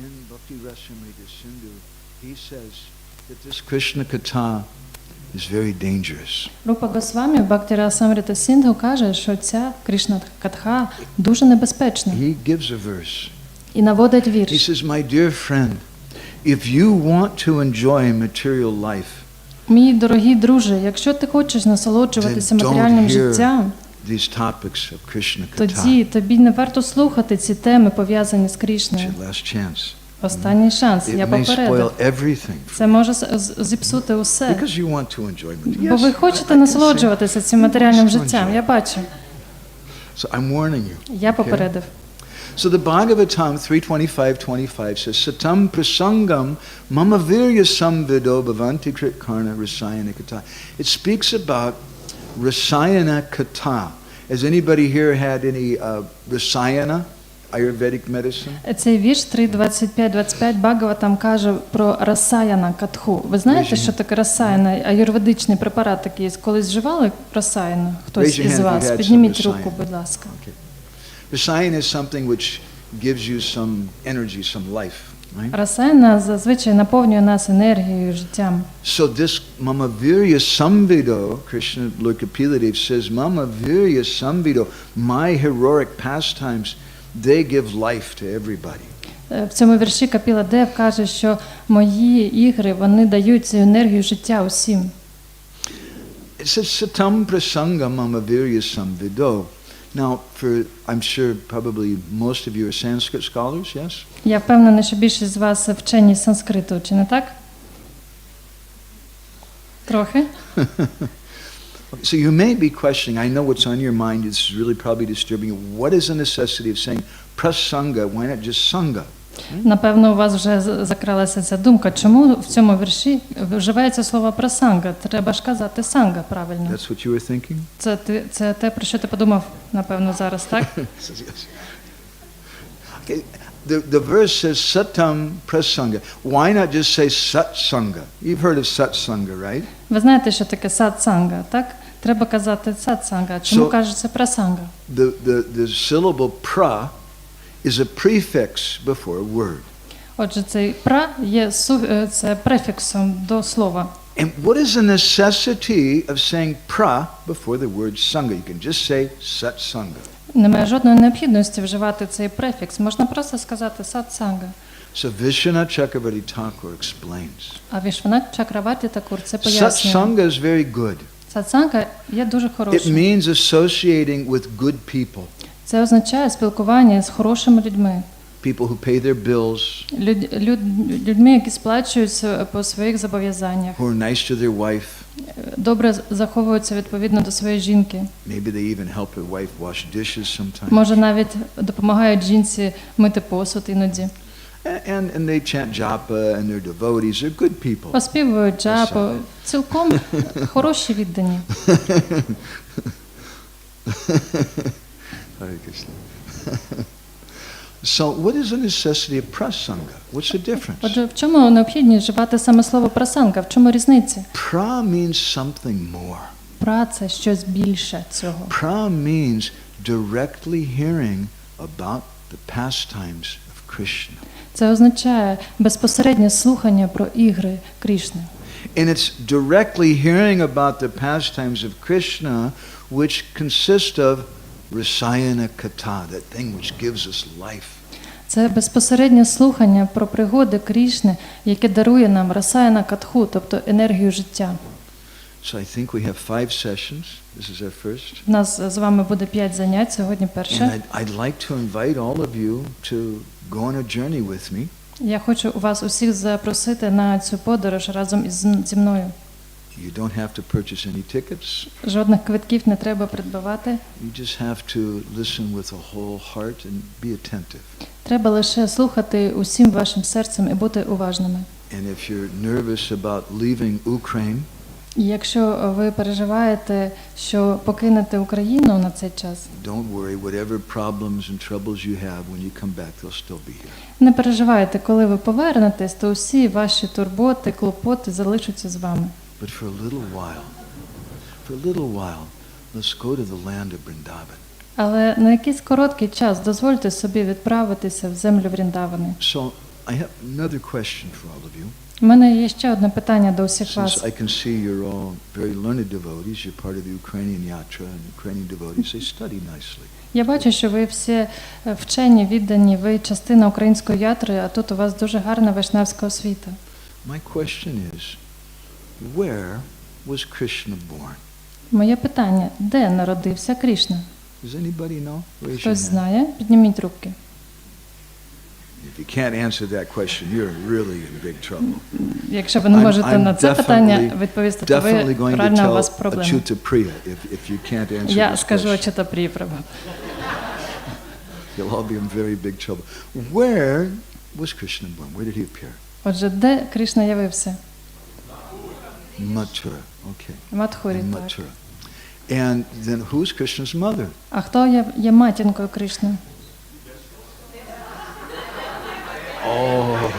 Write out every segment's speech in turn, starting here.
in Bhakti Rasamrita Sindhu, he says that this Krishna Katha is very dangerous. Рупа Госвамі в Бхакті Расамрита Сіндху каже, що ця Кришна Катха дуже небезпечна. He gives a verse. І наводить He вірш. says, my dear friend, if you want to enjoy material life, Мій дорогий друже, якщо ти хочеш насолоджуватися then don't матеріальним hear життям, these topics of Krishna тоді Katha. тобі не варто слухати ці теми, пов'язані з It's Крішною. your last chance. Останній шанс, я It may spoil попередив. everything Це може зіпсути усе. because you want to enjoy material. Бо ви хочете насолоджуватися цим матеріальним життям, я бачу. So I'm warning you. Я попередив. So the Bhagavatam 3:25-25 says, Satam prasangam mama virya samvido bhavanti krit karna rasayana katha. It speaks about rasayana katha. Has anybody here had any rasayana, Ayurvedic medicine? Цей вірш 3.25-25 Бхагаватам каже про расаяна катху. Ви знаєте, що таке расаяна? Аюрведичний препарат такий. Колись вживали расаяну? Хтось із вас? Підніміть руку, будь ласка. Rasayana is something which gives you some energy, some life. Right? Расаяна зазвичай наповнює нас енергією, життям. So this Mama Virya Samvido, Krishna Lord Kapila says, Mama Virya Samvido, my heroic pastimes, they give life to everybody. В цьому вірші Капіла Дев каже, що мої ігри, вони дають цю енергію життя усім. It says, Satam Prasanga Mama Virya Samvido. Now, I'm sure probably most of you are Sanskrit scholars, yes? Я впевнена, що більшість з вас вчені санскриту, чи не так? Трохи. So you may be questioning, I know what's on your mind, it's really probably disturbing you. What is the necessity of saying prasanga, why not just sangha? Напевно, у вас вже закралася ця думка. Чому в цьому вірші вживається слово прасанга? Треба ж казати санга, правильно. That's what you were thinking? Це те, про що ти подумав, напевно, зараз, так? Okay. The verse says satam prasanga. Why not just say satsanga? You've heard of satsanga, right? Ви знаєте, що таке сатсанга, так? Треба казати сатсанга. Чому кажеться прасанга? The syllable pra is a prefix before a word. Отже, цей пра є це префіксом до слова. And what is the necessity of saying pra before the word sangha? You can just say satsanga. Немає жодної необхідності вживати цей префікс. Можна просто сказати сатсанга. So Vishwanath Chakravarti Thakur explains. А Вішванат Чакраварті Такур це пояснює. Satsanga is very good. Сатсанга є дуже It хорошим. means associating with good people. Це означає спілкування з хорошими людьми. People who pay their bills. Людьми, які сплачуються по своїх зобов'язаннях. Who are nice to their wife. Добре заховуються відповідно до своєї жінки. Maybe they even help their wife wash dishes sometimes. Може навіть допомагають жінці мити посуд іноді. And they chant japa and they're devotees. They're good people. Поспівують джапу. Цілком хороші віддані. Hare Krishna. So what is the necessity of prasanga? What's the difference? Отже, в чому необхідність вживати саме слово прасанга? В чому різниця? Pra means something more. Пра – це щось більше цього. Pra means directly hearing about the pastimes of Krishna. Це означає безпосереднє слухання про ігри Крішни. And it's directly hearing about the pastimes of Krishna, which consist of Rasayana Katha, that thing which gives us life. Це безпосереднє слухання про пригоди Крішни, яке дарує нам расаяна катху, тобто енергію життя. So I think we have 5 sessions. This is our first. У нас з вами буде 5 занять, сьогодні перше. And I'd like to invite all of you to go on a journey with me. Я хочу вас усіх запросити на цю подорож разом зі мною. You don't have to purchase any tickets. Жодних квитків не треба придбавати. You just have to listen with a whole heart and be attentive. Треба лише слухати усім вашим серцем і бути уважними. And if you're nervous about leaving Ukraine, І якщо ви переживаєте, що покинете Україну на цей час, don't worry, whatever problems and troubles you have, when you come back, they'll still be here. не переживайте, коли ви повернетесь, то усі ваші турботи, клопоти залишаться з вами. But for a little while, let's go to the land of Vrindavan. Але на якийсь короткий час дозвольте собі відправитися в землю Вріндавани. So I have another question for all of you. У мене є ще одне питання до усіх вас. Since I can see you're all very learned devotees, you're part of the Ukrainian yatra, and Ukrainian devotees, they study nicely. Я бачу, що ви всі вчені, віддані, ви частина української ятри, а тут у вас дуже гарна вайшнавська освіта. My question is, where was Krishna born? Моє питання, де народився Крішна? Does anybody know? Raise your Хтось hand. знає? Підніміть руки. If you can't answer that question, you're really in big trouble. Якщо ви не можете на це питання відповісти, то ви Definitely going to реально у вас tell проблеми. Achyuta Priya if you can't answer Я this скажу question. Ачюта Прії Прабху. You'll all be in very big trouble. Where was Krishna born? Where did he appear? Отже, де Крішна явився? Mathura. Okay. В Мадхурі, In так. Mathura. And then who's Krishna's mother? А хто є матінкою Крішни? Oh.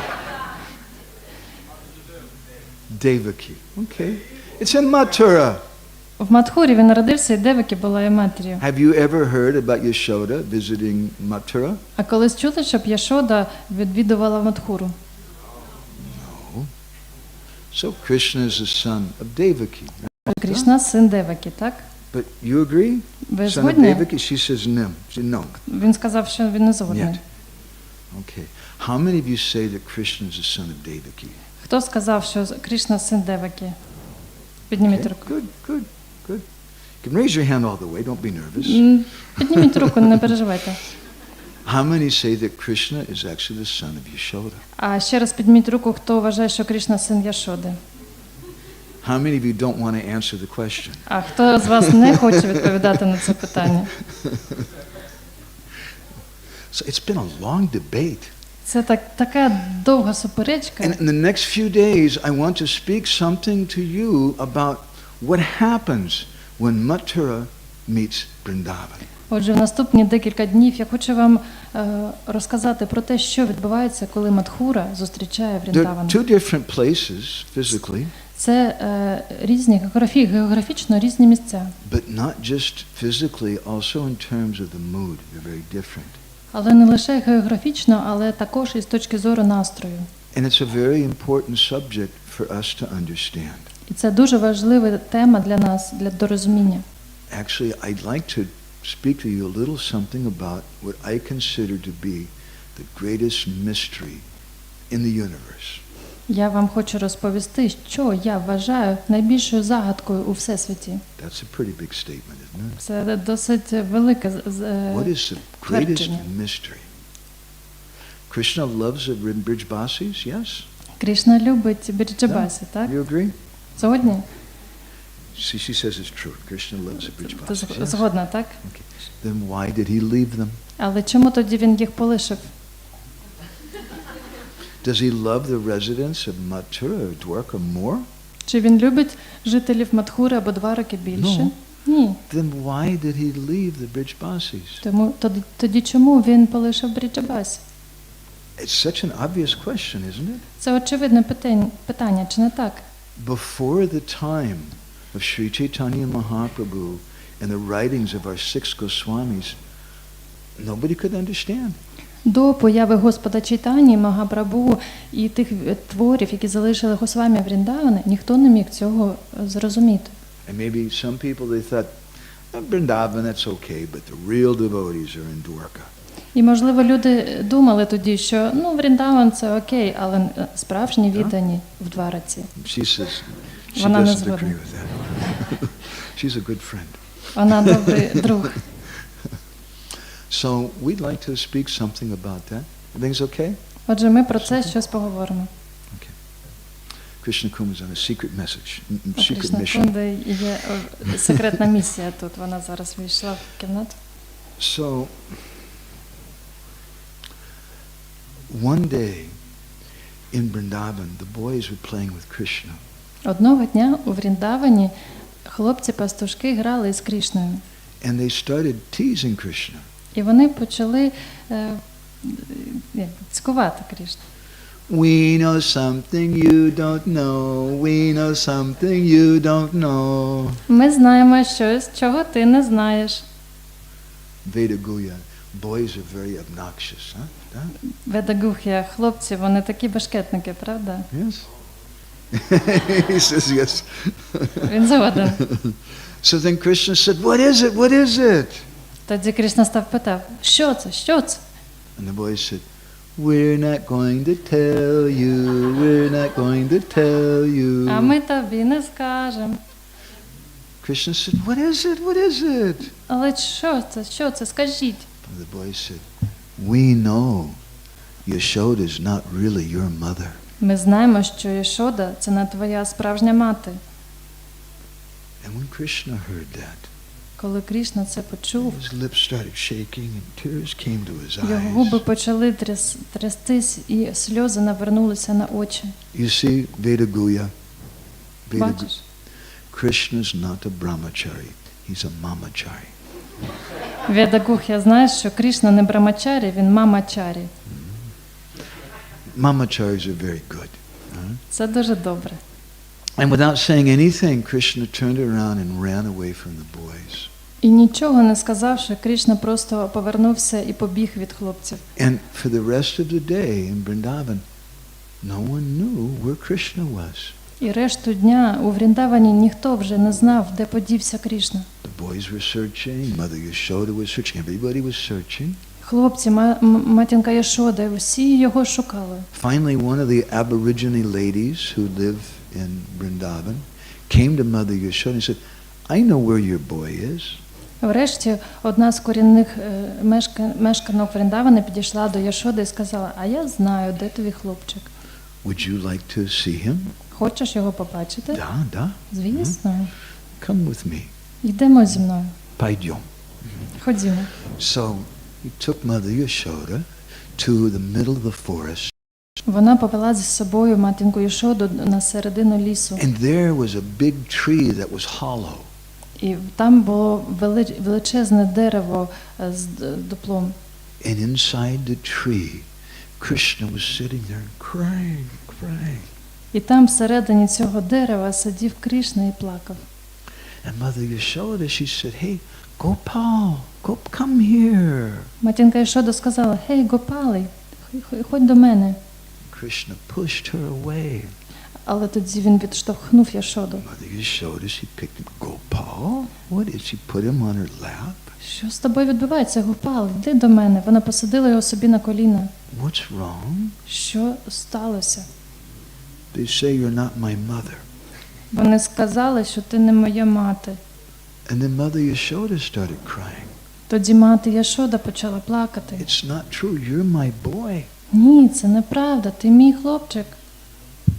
Devaki. Okay. It's in Mathura. В Мадхурі він народився, і Девакі була її матір'ю. Have you ever heard about Yashoda visiting Mathura? А колись чули, щоб Яшода відвідувала Мадхуру? No. So Krishna is the son of Devaki. Крішна – син Девакі, так? But you agree? Ви Son of згодні? Devaki? She says no. She said no. Він сказав, що він не згодний. Yet. Okay. How many of you say that Krishna is the son of Devaki? Хто сказав, що Крішна – син Девакі? Підніміть Okay. руку. Good, good, good. You can raise your hand all the way. Don't be nervous. Підніміть руку, не переживайте. How many say that Krishna is actually the son of Yashoda? А ще раз підніміть руку, хто вважає, що Крішна – син Яшоди. How many of you don't want to answer the question? А хто з вас не хоче відповідати на це питання? So it's been a long debate. Це така довга суперечка. And in the next few days, I want to speak something to you about what happens when Mathura meets Vrindavan. Отже, в наступні декілька днів я хочу вам розказати про те, що відбувається, коли Мадхура зустрічає There are Вріндавана. two different places physically, Це різні географічно різні місця. but not just physically, also in terms of the mood. They're very different. Але не лише географічно, але також і з точки зору настрою. And it's a very important subject for us to understand. І це дуже важлива тема для нас, для розуміння. Actually, I'd like to speak to you a little something about what I consider to be the greatest mystery in the universe. Я вам хочу розповісти, що я вважаю найбільшою загадкою у Всесвіті. That's a pretty big statement, isn't it? Це досить велике What is the greatest твердження. mystery? Krishna loves the Brijbasis, yes? Крішна любить Бірджабасі, так? You agree? Згодні? She says it's true. Krishna loves the Ти Brijbasis. Yes? згодна, так? Okay. Then why did he leave them? Але чому тоді він їх полишив? Does he love the residents of Mathura or Dwarka more? Чи він любить жителів Мадхури або Двараки більше? No. Ні. Then why did he leave the Brijbasis? Тому тоді чому він полишив Бірджабасі? It's such an obvious question, isn't it? Це очевидне питання, чи не так? Before the time of Sri Chaitanya Mahaprabhu and the writings of our six Goswamis, nobody could understand. До появи Господа Чайтані, Магапрабху і тих творів, які залишили Госвамі Вріндавани, ніхто не міг цього зрозуміти. And maybe some people, they thought, Vrindavan, that's okay, but the real devotees are in Dwarka. І, можливо, люди думали тоді, що Вріндаван – це окей, але справжні віддані в Двараці. She says, she Вона не doesn't згодна. agree with that. She's a good friend. Вона добрий друг. So we'd like to speak something about that. Everything's okay? Отже, ми про це щось поговоримо. Krishna Kum is on a secret message, secret Кришна mission. Кунди є секретна місія тут. Вона зараз війшла в кімнату. So, one day in Vrindavan, the boys were playing with Krishna. Одного дня у Вріндавані хлопці-пастушки грали з Крішною. And they started teasing Krishna. І вони почали цькувати Крішну. We know something you don't know. We know something you don't know. Ми знаємо щось, чого ти не знаєш. Veda Guya. boys are very obnoxious, huh? Ведагухи, хлопці, вони такі башкетники, правда? Yes. He says yes. Він згоден. So then Krishna said, "What is it? What is it?" Тоді Кришна став питав, що це, що це? And the boys said, "We're not going to tell you. We're not going to tell you." А ми тобі не скажемо. Krishna said, "What is it? What is it?" Але що це, скажіть. And the boys said, "We know Yashoda is not really your mother." Ми знаємо, що Яшода – це не твоя справжня мати. And when Krishna heard that, Коли Крішна це почув, his lips started shaking and tears came to his його губи eyes. почали трястись і сльози навернулися на очі. You see, Vedaguya, Бачиш? Krishna's not a brahmachari, he's a mamachari. Ведагух'я, знаєш, що Крішна не брамачарі, він мамачарі. Mamacharis are very good. Це дуже добре. And without saying anything, Krishna turned around and ran away from the boys. І нічого не сказавши, Крішна просто повернувся і побіг від хлопців. And for the rest of the day in Vrindavan, no one knew where Krishna was. І решту дня у Вріндавані ніхто вже не знав, де подівся Крішна. The boys were searching, Mother Yashoda was searching, everybody was searching. Хлопці, матінка Яшода, всі його шукали. Finally, one of the Aborigine ladies who live in Vrindavan came to Mother Yashoda and said, "I know where your boy is." Врешті одна з корінних мешканок Вріндавани підійшла до Яшоди і сказала, а я знаю, де твій хлопчик. Would you like to see him? Хочеш його побачити? Да. Звісно. Come with me. Йдемо зі мною. Пойдем. Ходімо. So he took Mother Yashoda to the middle of the forest. Вона повела зі собою матінку Яшоду на середину лісу. And there was a big tree that was hollow. І там було величезне дерево з дуплом. And inside the tree, Krishna was sitting there crying. І там всередині цього дерева сидів Крішна і плакав. And Mother Yashoda, she said, "Hey, Gopal, come here." Матінка Яшода сказала, «Гей, Гопали, ходь до мене». Krishna pushed her away. Але тоді він відштовхнув Яшоду. Mother Yashoda, she picked him. Gopal? What did she put him on her lap? Що з тобою відбувається, Гопал? Йди до мене. Вона посадила його собі на коліна. What's wrong? Що сталося? They say you're not my mother. Вони сказали, що ти не моя мати. And then Mother Yashoda started crying. Тоді мати Яшода почала плакати. It's not true. You're my boy. Ні, це неправда. Ти мій хлопчик.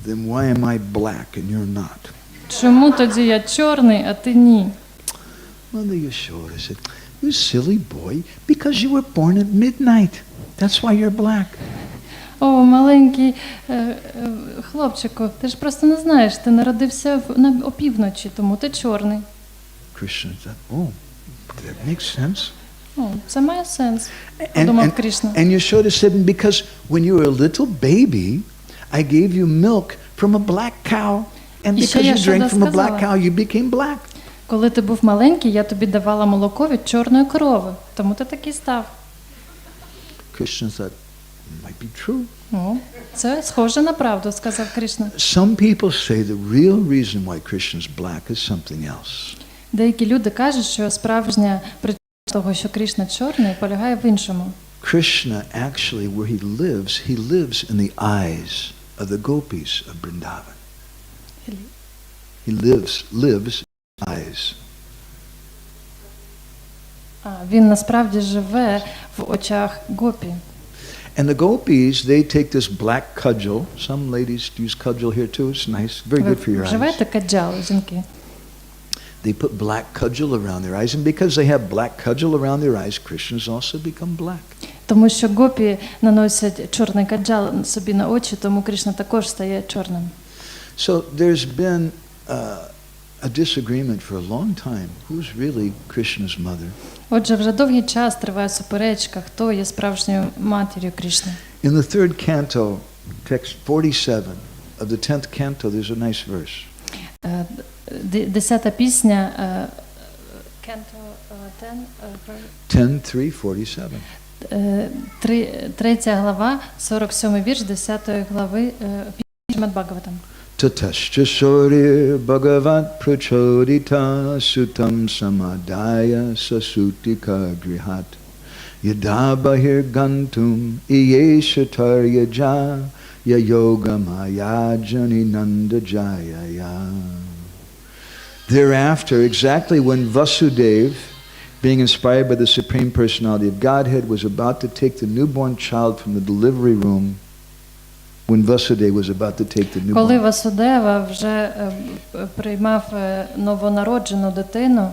Then why am I black and you're not? Чому тоді я чорний, а ти ні? Mother Yashoda said, "You silly boy, because you were born at midnight. That's why you're black." О, маленький хлопчику, ти ж просто не знаєш, ти народився на опівночі, тому ти чорний. Krishna said, "Oh, that makes sense." О, це має сенс, подумав Крішна. And Yashoda said, "Because when you were a little baby, I gave you milk from a black cow, and because you drank from a black cow, you became black." Коли ти був маленький, я тобі давала молоко від чорної корови, тому ти такий став. Krishna said, "Might be true." О, це схоже на правду, сказав Крішна. Some people say the real reason why Krishna's black is something else. Деякі люди кажуть, що справжня причина того, що Крішна чорний, полягає в іншому. Krishna actually, where he lives in the eyes of the gopis of Vrindavan. He lives in eyes. Він насправді живе в очах гопі. And the gopis, they take this black cudgel. Some ladies use cudgel here too. It's nice, very good for your eyes. Вживаєте каджал, жінки? They put black cudgel around their eyes, and because they have black cudgel around their eyes, Krishna's also become black. Тому що гопі наносять чорний каджал собі на очі, тому Крішна також стає чорним. So there's been a disagreement for a long time. Who's really Krishna's mother? Отже, вже довгий час триває суперечка, хто є справжньою матір'ю Крішни. In the third canto, text 47 of the 10th canto, there's a nice verse. 10-та пісня, canto 10, 10:3:47. 3 глава, 47 вірш 10 глави Й.М. Мадгавананда. Tatascha shorir bhagavat prachodita sutam samadaya sasutika grihat yadabahir gantum iyeshatarya ja ya yoga maya jani nanda jaya ya. Thereafter, exactly when Vasudeva, being inspired by the Supreme Personality of Godhead, was about to take the newborn child from the delivery room, when Vasudeva was about to take the newborn. Коли Васудева вже приймав новонароджену дитину,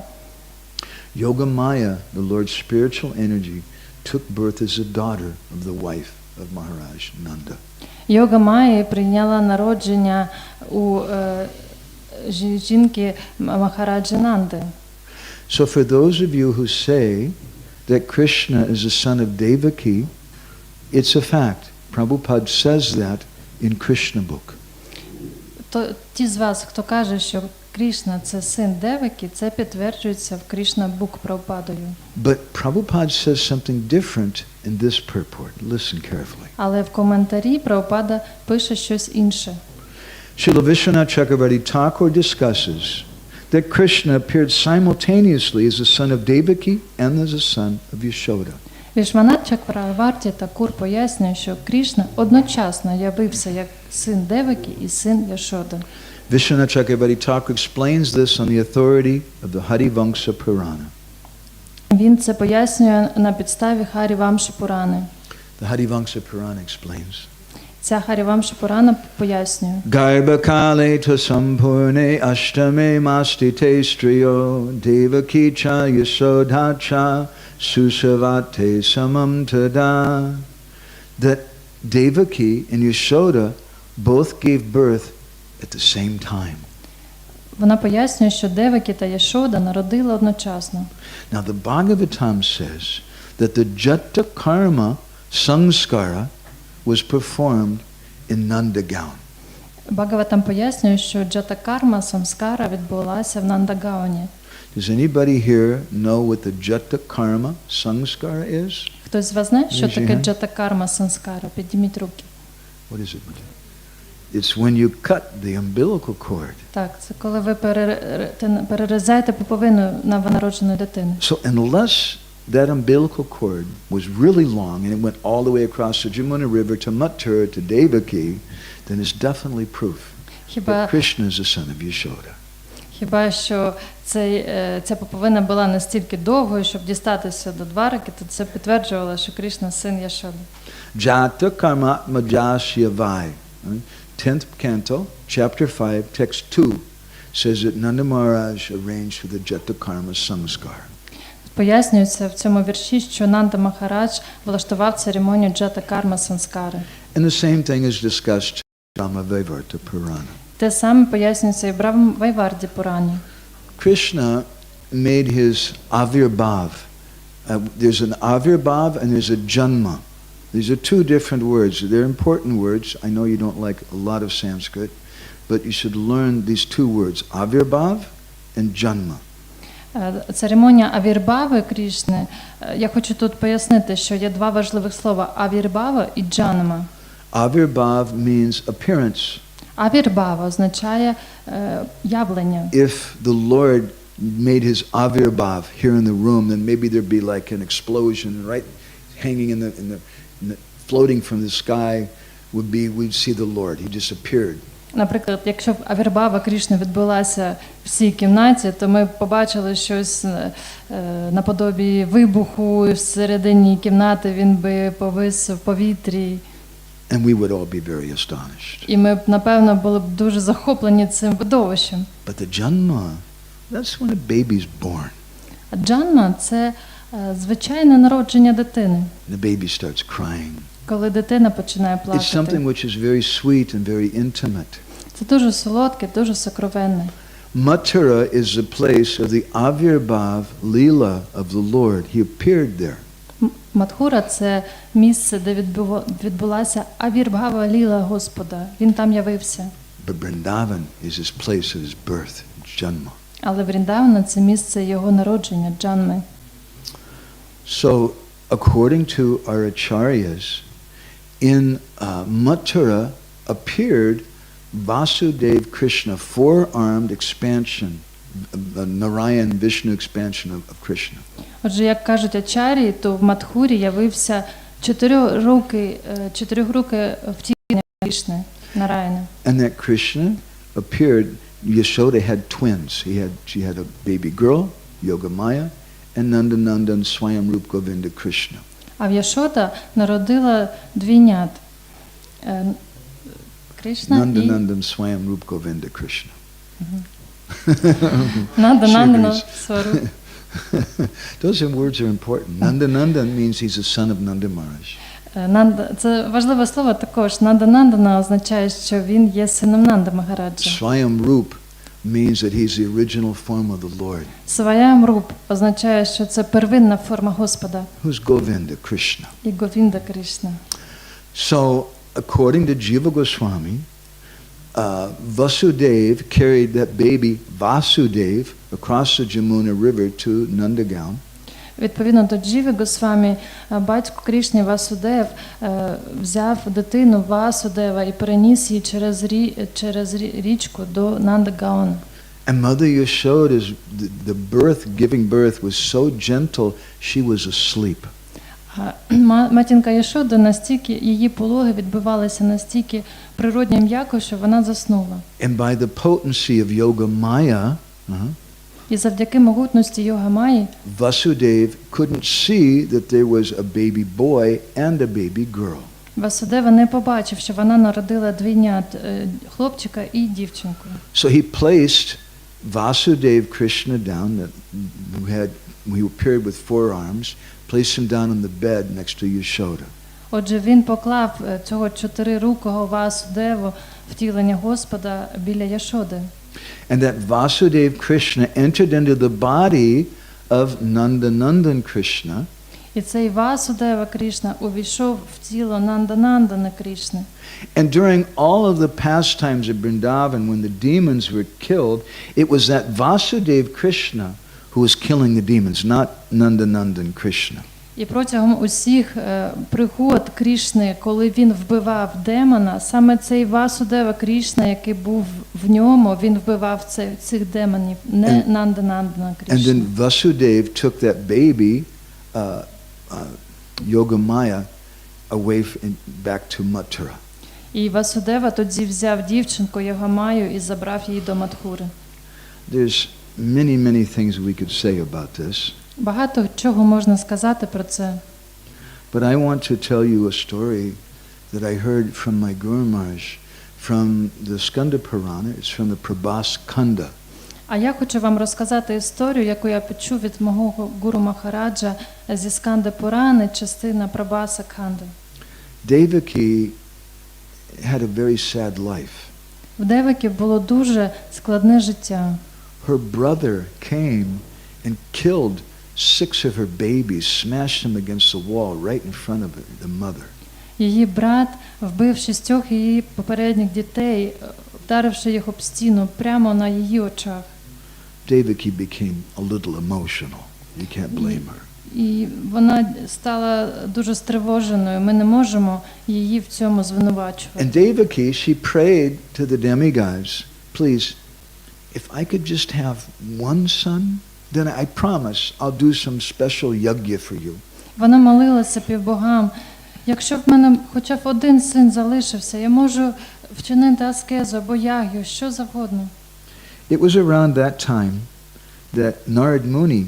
Yoga Maya, the Lord's spiritual energy, took birth as a daughter of the wife of Maharaj Nanda. Йога Майя прийняла народження у жінки Махараджі Нанди. So for those of you who say that Krishna is the son of Devaki, it's a fact. Prabhupada says that in Krishna book. То ті з вас, хто каже, що Крішна це син Деваки, це підтверджується в Кришна бук Прабхупадою. But Prabhupada says something different in this purport. Listen carefully. Але в коментарі Прабхупада пише щось інше. Srila Vishwanath Chakravarti Thakur discusses that Krishna appeared simultaneously as the son of Devaki and as the son of Yashoda. Вішванат Чакраварті Такур пояснює, що Крішна одночасно явився як син Деваки і син Яшоди. Vishwanath Chakravarti Thakur explains this on the authority of the Harivamsa Purana. Він це пояснює на підставі Харівамши Пурани. The Harivamsa Purana explains. Ця Харівамши Пурана пояснює. Garbhakale to sampurne ashtame mastite striyo devaki cha yasodha cha susavate samam tada. That Devaki and Yashoda both gave birth at the same time. Вона пояснює, що Деваки та Яшода народили одночасно. Now the Bhagavatam says that the Jata Karma Samskara was performed in Nandagaon. Бхагаватам пояснює, що джата-карма самскара відбулася в Нандагауні. Does anybody here know what the Jata Karma Samskara is? Хтось з вас знає, що таке джата-карма самскара? Підніміть руки. What is it? It's when you cut the umbilical cord. Так, це коли ви перерізаєте пуповину новонародженої дитини. So unless that umbilical cord was really long and it went all the way across the Jamuna River to Mathura to Devaki, then it's definitely proof that Krishna is the son of Yashoda. Хіба що ця пуповина була настільки довгою, щоб дістатися до Двараки, то це підтверджувало, що Кришна син Яшоди. Jata Karma Majashyavai. 10th canto, chapter 5, text 2 says that Nanda Maharaj arranged for the Jata Karma Samskar. Пояснюється в цьому вірші, що Нанда Махарадж влаштував церемонію джата-карма санскари. And the same thing is discussed in Brahma-Vaivarta Purana. Те саме пояснюється і в Брахма-Вайварді Пурані. Krishna made his avirbhav. There's an avirbhav and there's a janma. These are two different words. They're important words. I know you don't like a lot of Sanskrit, but you should learn these two words, avirbhav and janma. Церемонія авірбави Крішни, я хочу тут пояснити, що є два важливих слова – авірбава і джанма. Avirbhav means appearance. Авірбава означає явлення. If the Lord made his avirbhav here in the room, then maybe there'd be like an explosion, right? Hanging in the floating from the sky would be, we'd see the Lord. He just appeared. Наприклад, якщо б авірбава Крішни відбулася в цій кімнаті, то ми б побачили щось наподобі вибуху, всередині кімнати він би повис в повітрі. And we would all be very astonished. І ми б, напевно, були б дуже захоплені цим видовищем. But the janma, that's when a baby's born. А джанма – це звичайне народження дитини. The baby starts crying. Коли дитина починає It's плакати. something which is very sweet and very intimate. Це дуже солодке, дуже сокровенне. Mathura is the place of the Avirbhav Leela of the Lord. He appeared there. Мадхура – це місце, де відбулася авірбхава ліла Господа. Він там явився. But Vrindavan is his place of his birth, Janma. Але Вріндавана – це місце його народження, джанми. So according to our acharyas, in Mathura appeared Vasudev Krishna, four-armed expansion, Narayan Vishnu expansion of Krishna. Отже, як кажуть ачарі, то в Мадхурі явився чотирьохрукий втілення Крішни, Нараяна. And that Krishna appeared, Yashoda had twins. She had a baby girl, Yogamaya, and Nandanandan Swayam Rup Govinda Krishna. А в Яшода народила двійнят. Кришна і... Nandanandan Swayam Rup Govinda Krishna. Nandanandana Swarup. Those words are important. Nandanandan means he's the son of Nanda Maharaj. Це важливе слово також. Nandanandana означає, що він є сином Нанда Магараджа. Swayam Rup means that he's the original form of the Lord. Swayam Rup означає, що це первинна форма Господа. Who's Govinda Krishna. І Говінда Кришна. So, according to Jiva Goswami, Vasudev carried that baby Vasudev across the Jamuna River to Nandagaon. Відповідно до Джіви Госвамі, батько Крішни Васудев взяв дитину Васудева і переніс її через річку до Нандагаона. And Mother Yashoda's giving birth was so gentle, she was asleep. Матінка Яшода настільки, її пологи відбивалися настільки природньо м'яко, що вона заснула. And by the potency of Yoga Maya, і завдяки могутності Йога Майї, Vasudev couldn't see that there was a baby boy and a baby girl. Васудева не побачив, що вона народила двійнят, хлопчика і дівчинку. So he placed Vasudev Krishna down, who appeared with four arms, placed him down on the bed next to Yashoda. Отже, він поклав цього чотирирукого Васудеву, втілення Господа, біля Яшоди. And that Vasudev Krishna entered into the body of Nandanandan Krishna. І цей Васудева Кришна увійшов в тіло Нанданандана Кришни. And during all of the pastimes of Vrindavan, when the demons were killed, it was that Vasudev Krishna who was killing the demons, not Nandanandan Krishna. І протягом усіх пригод Крішни, коли він вбивав демона, саме цей Васудева Крішна, який був в ньому, він вбивав цих демонів, не Нанданандана Кришна. And then Vasudev took that baby, Yogamaya, away back to Mathura. І Васудева тоді взяв дівчинку Йогамаю і забрав її до Мадхури. There's many things we could say about this. Багато чого можна сказати про це. But I want to tell you a story that I heard from my Guru Maharaj from the Skanda Purana. It's from the Prabhas Kanda. А я хочу вам розказати історію, яку я почув від мого Гуру Махараджа зі Сканди Пурани, частина Прабхаса Канди. Devaki had a very sad life. В Девакі було дуже складне життя. Her brother came and killed 6 of her babies, smashed them against the wall right in front of the mother. Її брат вбив 6 її попередніх дітей, вдаривши їх об стіну прямо на її очах. Devaki became a little emotional. You can't blame her. І вона стала дуже стривоженою. Ми не можемо її в цьому звинувачувати. And Devaki, she prayed to the demigods, please, if I could just have one son, then I promise I'll do some special yajna for you. Вона молилася півбогам. Якщо в мене хоча б один син залишився, я можу вчинити аскезу або яг'ю, що завгодно. It was around that time that Narad Muni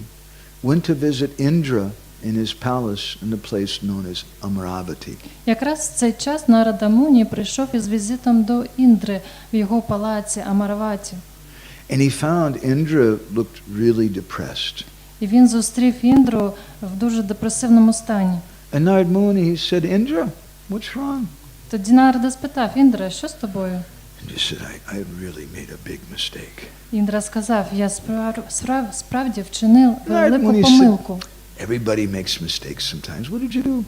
went to visit Indra in his palace in the place known as Amaravati. Якраз в цей час Нарада Муні прийшов із візитом до Індри в його палаці Амараваті. And he found Indra looked really depressed. І він зустрів Індру в дуже депресивному стані. And Narad Muni said, Indra, what's wrong? Тоді Нарада спитав: Індра, що з тобою? And he said, I really made a big mistake. Індра сказав: я справді вчинив велику помилку. Everybody makes mistakes sometimes. What did you do?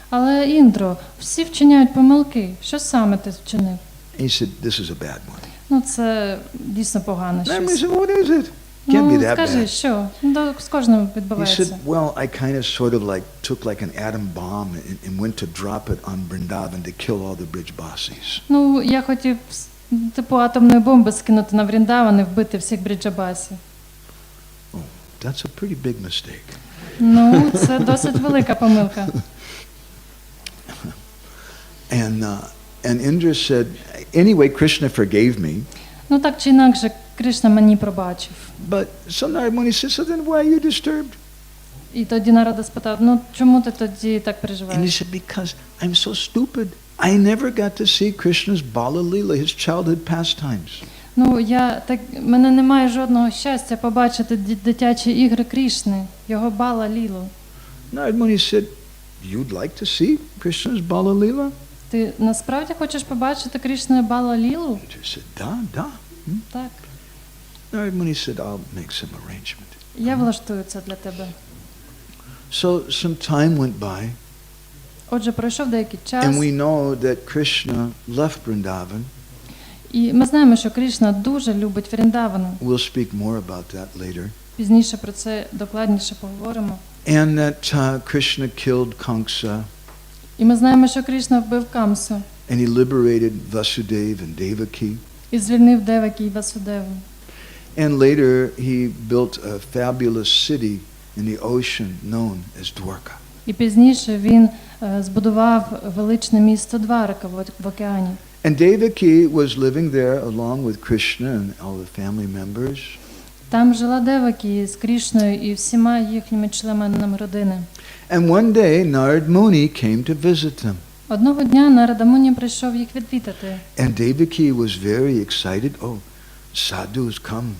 Але, Індро, всі вчиняють помилки. Що саме ти вчинив? And he said, this is a bad one. Ну, це дійсно погано And I щось. said, what is it? Can't be that скажи, bad. що? З кожним He відбувається. said, well, I kind of sort of like took like an atom bomb and went to drop it on Vrindavan to kill all the bridge bosses. Ну, я хотів типу атомної бомби скинути на Вріндаван і вбити всіх бриджабасів. Oh, that's a pretty big mistake. Ну, це досить велика помилка. And Indra said, anyway, Krishna forgave me. Ну, так чи інакше, Кришна мені пробачив. But so Narad Muni said, so then why are you disturbed? І тоді Нарада спитав, ну, чому ти тоді так And he переживаєш? said, because I'm so stupid. I never got to see Krishna's Bala Leela, his childhood pastimes. Ну, мене немає жодного щастя побачити дитячі ігри Крішни, його Бала Лілу. Narad Muni said, you'd like to see Krishna's Bala Leela? Ти насправді хочеш побачити Крішну Бала Лілу? She said, da. Так. Narad Muni said, I'll make some arrangement. Я влаштую це для тебе. So some time went by, Отже, пройшов деякий час, and we know that Krishna left Vrindavan. і ми знаємо, що Крішна дуже любить Вріндавану. We'll speak more about that later. Пізніше про це докладніше поговоримо. And that Krishna killed Kamsa, І ми знаємо, що Крішна вбив Камсу and he liberated Vasudeva and Devaki. і звільнив Девакі і Васудеву. And later he built a fabulous city in the ocean known as Dwarka. І пізніше він збудував величне місто Дварака в океані. And Devaki was living there along with Krishna and all the family members. Там жила Девакі з Крішною і всіма їхніми членами родини. And one day Narad Muni came to visit them. Одного дня Нарада Муні прийшов їх відвідати. And Devaki was very excited. Oh, sadhus come.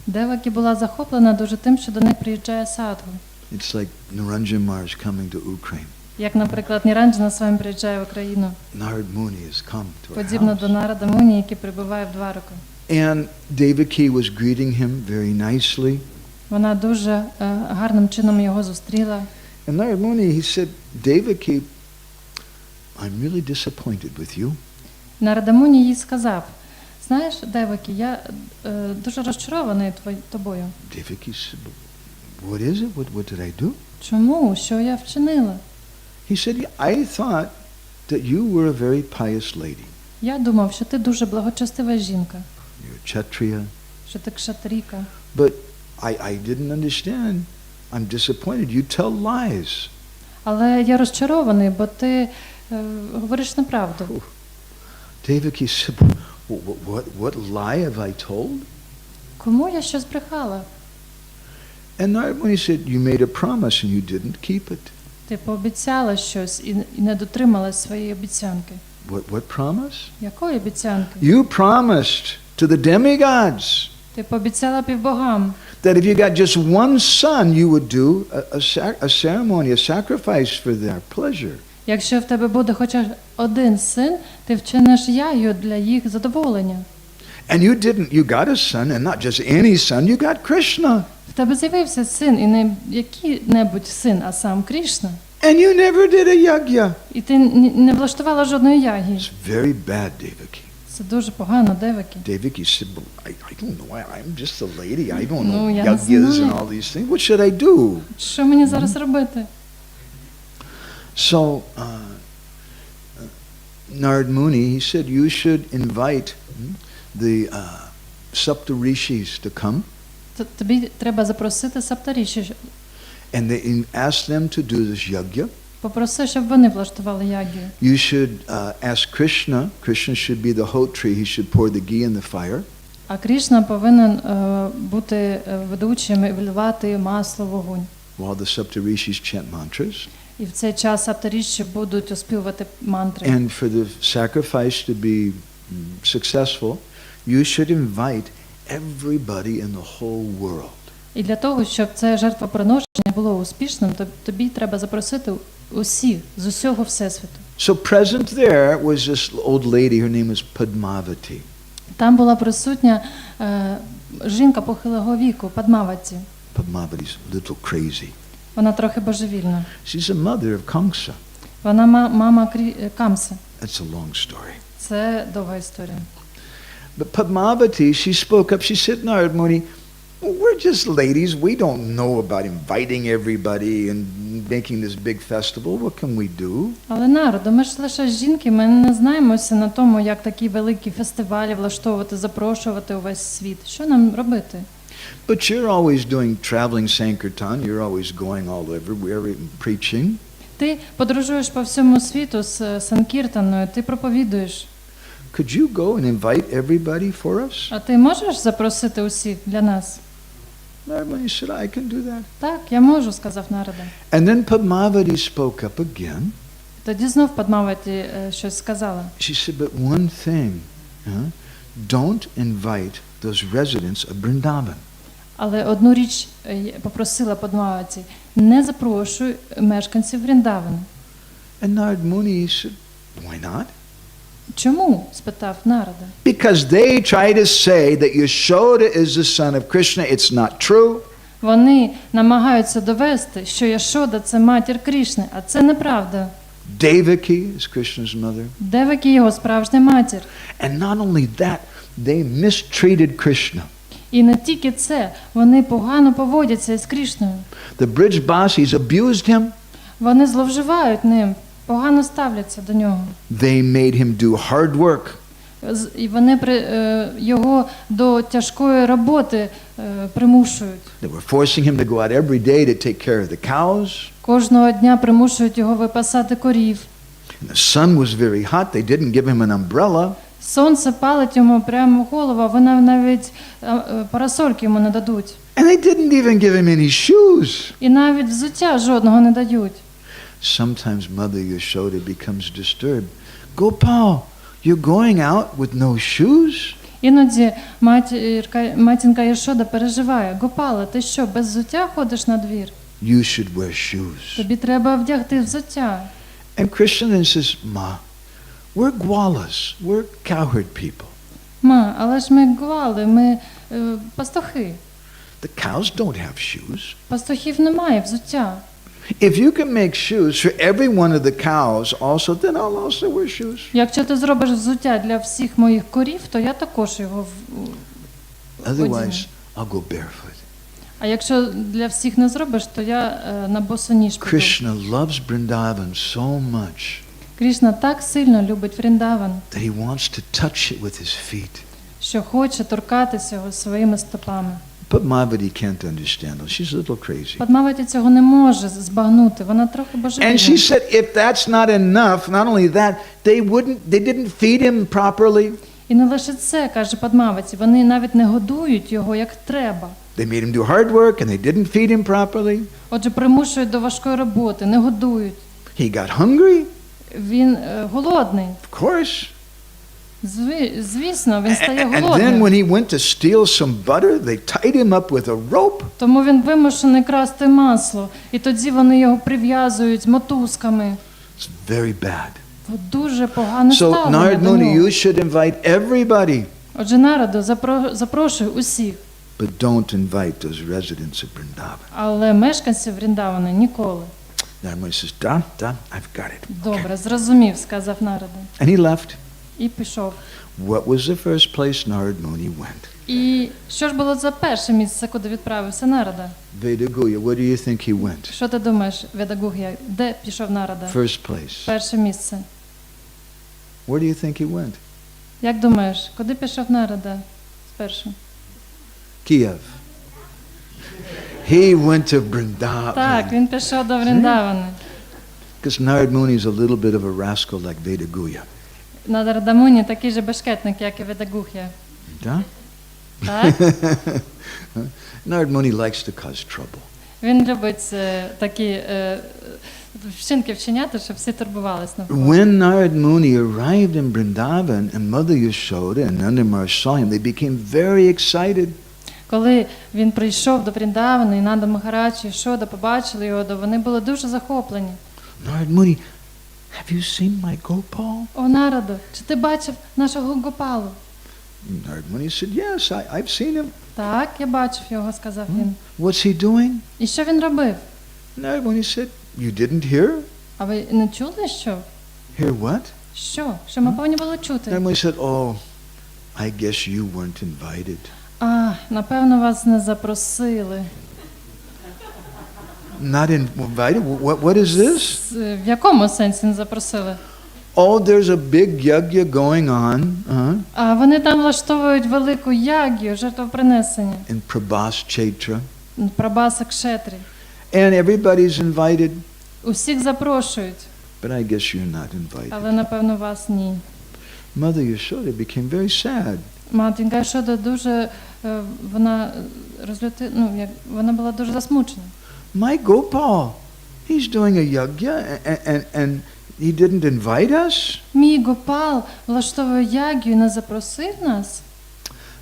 Девакі була захоплена дуже тим, що до них приїжджає садгу. It's like Niranjan Maharaj coming to Ukraine. Як, наприклад, Ніранджана з вами приїжджає в Україну. Narad Muni has come to our Подібно до house. Нарада Муні, який прибуває в Двараку. And Devaki was greeting him very nicely. Вона дуже гарним чином його зустріла. And Narad Muni, he said, Devaki, I'm really disappointed with you. Нарада Муні їй сказав, знаєш, Девакі, я дуже розчарований тобою. Devaki said, what is it? What did I do? Чому? Що я вчинила? He said, I thought that you were a very pious lady. Я думав, що ти дуже благочестива жінка, You're a Kshatriya. що ти кшатрійка. But I didn't understand. I'm disappointed. You tell lies. Але я розчарований, бо ти говориш неправду. Devaki said, what lie have I told? Кому я щось брехала? And Narad Muni said, you made a promise and you didn't keep it. Ти пообіцяла щось і не дотрималась своєї обіцянки. What promise? Якої обіцянки? You promised to the demigods Ти пообіцяла півбогам, that if you got just one son, you would do a ceremony, a sacrifice for their pleasure. якщо в тебе буде хоча один син, ти вчиниш яю для їх задоволення. And you didn't. You got a son, and not just any son, you got Krishna. В тебе з'явився син, і не який-небудь син, а сам Крішна. And you never did a yagya. І ти не влаштувала жодної ягі. It's very bad, Devaki. Це дуже погано, Девакі. Devaki said, well, I don't know. I'm just a lady. I don't Ну, know я не yagyas and знаю. all these things. What should I do? Що мені зараз робити? So, Narad Muni, he said, you should invite the Saptarishis to come, Тобі треба запросити Саптаріші. and ask them to do this yagya. Попроси, щоб вони влаштували ягію. You should ask Krishna. Krishna should be the hot tree. He should pour the ghee in the fire. А Крішна повинен бути ведучим і вливати масло в вогонь. While the Saptarishis chant mantras. І в цей час Саптаріші будуть оспівувати мантри. And for the sacrifice to be successful, you should invite everybody in the whole world. І для того, щоб це жертвоприношення було успішним, тобі треба запросити усіх з усього всесвіту. So present there was this old lady. Her name was Padmavati. Там була присутня жінка похилого віку, Падмаваті. Padmavati's a little crazy. Вона трохи божевільна. She's a mother of Kamsa. Вона мама Камси. That's a long story. Це довга історія. But Padmavati, she spoke up. She said, Narad Muni, Well, we're just ladies. We don't know about inviting everybody and making this big festival. What can we do? Але народу, ми ж лише жінки, ми не знаємося на тому, як такі великі фестивалі влаштовувати, запрошувати увесь світ. Що нам робити? But you're always doing traveling Sankirtan. You're always going all everywhere preaching. Ти подорожуєш по всьому світу з Санкіртаною, ти проповідуєш. Could you go and invite everybody for us? А ти можеш запросити усіх для нас? Narmani said, I can do that. Так, я можу, сказав Нарада. And then Padmavati spoke up again. Тоді знов Падмаваті щось сказала. She said, but one thing, don't invite those residents of Vrindavan. Але одну річ попросила Падмаваті: не запрошуй мешканців Вріндавана. And Narad Muni said, why not? Чому? Спитав Нарада. Because they try to say that Yashoda is the son of Krishna. It's not true. Вони намагаються довести, що Яшода – це матір Крішни, а це неправда. Devaki is Krishna's mother. Девакі – його справжня матір. And not only that, they mistreated Krishna. І не тільки це, вони погано поводяться із Крішною. The Brijbasis abused him. Вони зловживають ним, погано ставляться до нього. They made him do hard work. І вони його до тяжкої роботи примушують. They were forcing him to go out every day to take care of the cows. Кожного дня примушують його випасати корів. And the sun was very hot. They didn't give him an umbrella. Сонце палить йому прямо в голову, а вони навіть парасольки йому не дадуть. And they didn't even give him any shoes. І навіть взуття жодного не дають. Sometimes Mother Yashoda becomes disturbed. Gopal, you're going out with no shoes? Іноді матінка Яшода переживає: Гопала, ти що, без взуття ходиш на двір? You should wear shoes. Тобі треба вдягти взуття. And Krishna then says, Ma, we're gwalas. We're cowherd people. Ма, але ж ми гвали, ми пастухи. The cows don't have shoes. Пастухів немає взуття. If you can make shoes for every one of the cows also, then I'll also wear shoes. Якщо ти зробиш взуття для всіх моїх корів, то я також його одягну. Otherwise, I'll go barefoot. А якщо для всіх не зробиш, то я на босоніж піду. Krishna loves Vrindavan so much Крішна так сильно любить Вріндаван, that he wants to touch it with his feet. що хоче торкатися його своїми стопами. But Madhuri can't understand. She's a little crazy. Падмаваті цього не може збагнути, вона трохи And she божевільна. said, if that's not enough, not only that, they didn't feed him properly. І не лише це, каже Падмаваті, вони навіть не годують його як треба. They made him do hard work and they didn't feed him properly. Отже, примушують до важкої роботи, не годують. He got hungry. Він голодний. Of course. Звісно, він стає And then голодним. when he went to steal some butter, they tied him up with a rope. Тому він вимушений красти масло, і тоді вони його прив'язують мотузками. It's very bad. Дуже погане So ставлення Narad до Muni, нього. you should invite everybody, Отже, народу, запрошуй усіх, but don't invite those residents of Vrindavan. але мешканців Вріндавана ніколи. Narad Muni says, da, I've got it. Добре, зрозумів, сказав народу. And he left. І пішов. What was the first place Narad Muni went? І що ж було за перше місце, куди відправився Нарада? Vedaguya. Where do you think he went? Що ти думаєш, Ведагуг'я, де пішов Нарада? First place. Перше місце. Where do you think he went? Як думаєш, куди пішов Нарада спершу? Kiev. He went to Vrindavan. Так, він пішов до Вріндавана. Because Narad Muni is a little bit of a rascal like Vedaguya. Нарада Муні такий же бешкетник, як і Ведагуг'я. Да? Так? Narad Muni likes to cause trouble. Він любить такі вчинки вчиняти, щоб всі турбувалися навколо. When Narad Muni arrived in Vrindavan and Mother Yashoda and Nandamar saw him, they became very excited. Коли він прийшов до Вріндавана, і Нанда Махарадж і Йшода побачили його, то вони були дуже захоплені. Narad Muni, have you seen my Gopal? О, Нарадо, чи ти бачив нашого Гопалу? Narad Muni said, yes, I've seen him. Так, я бачив його, сказав він. What's he doing? І що він робив? Narad Muni said, you didn't hear? А ви не чули, що? Hear what? Що? Що ми повинні були чути? Narad Muni said, oh, I guess you weren't invited. Напевно, вас не запросили. Not invited? What is this? В якому сенсі не запросили? Oh, there's a big yajna going on. А вони там влаштовують велику яг'ю, жертвопринесення. In Prabhas Chaitra. Прабаса Кшетрі. And everybody's invited. Усіх запрошують. But I guess you're not invited. Але, напевно, вас ні. Mother Yashoda became very sad. Матінка Йшода дуже, вона вона була дуже засмучена. My Gopal, he's doing a yajna and he didn't invite us? Мій Гопал влаштовує яг'ю і не запросив нас.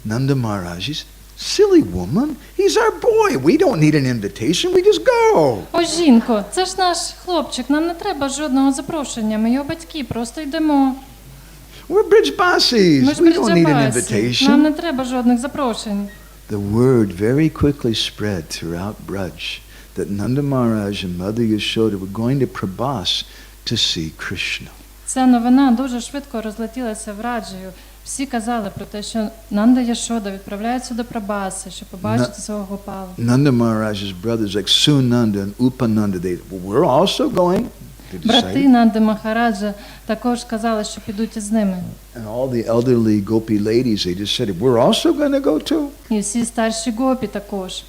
Nanda Maharaj, he's silly woman. He's our boy. We don't need an invitation. We just go. О, жінко, це ж наш хлопчик. Нам не треба жодного запрошення. Ми його батьки, просто йдемо. We're Brijbasis. Ми ж We don't need an бриджабасі. invitation. Нам не треба жодних запрошень. The word very quickly spread throughout Braj that Nanda Maharaj and Mother Yashoda were going to Prabhas to see Krishna. Ця новина дуже швидко розлетілася в Раджію. Всі казали про те, що Нанда Яшода відправляється до Прабаси, щоб побачити свого Гопала. Nanda Maharaj's brothers like Sunanda and Upananda, we're also going. Брати Нанди Махараджа також казали, що підуть із ними. And all the elderly gopi ladies, they just said, we're also going to go too. І всі старші гопі також.